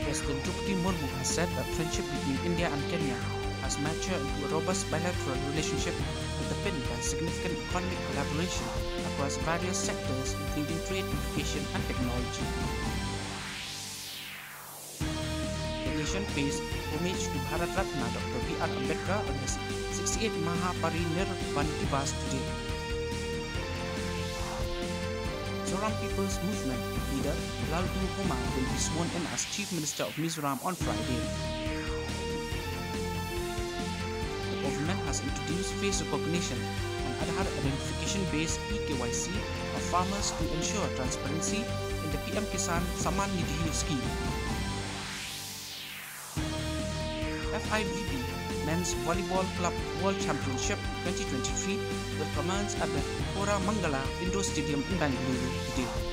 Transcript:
President Draupadi Murmu has said that friendship between India and Kenya has matured into a robust bilateral relationship underpinned by significant economic collaboration across various sectors including trade, education and technology. The nation pays homage to Bharat Ratna Dr. B.R. Ambedkar on his 68th Mahaparinirvan Divas today. Mizoram People's Movement leader Laldu Homa will be sworn in as Chief Minister of Mizoram on Friday. The government has introduced face recognition and Aadhaar identification-based eKYC of farmers to ensure transparency in the PM Kisan Samman Nidhi scheme. FIVB Men's Volleyball Club World Championship 2023 will commence at the Koramangala Indoor Stadium in Bangalore today.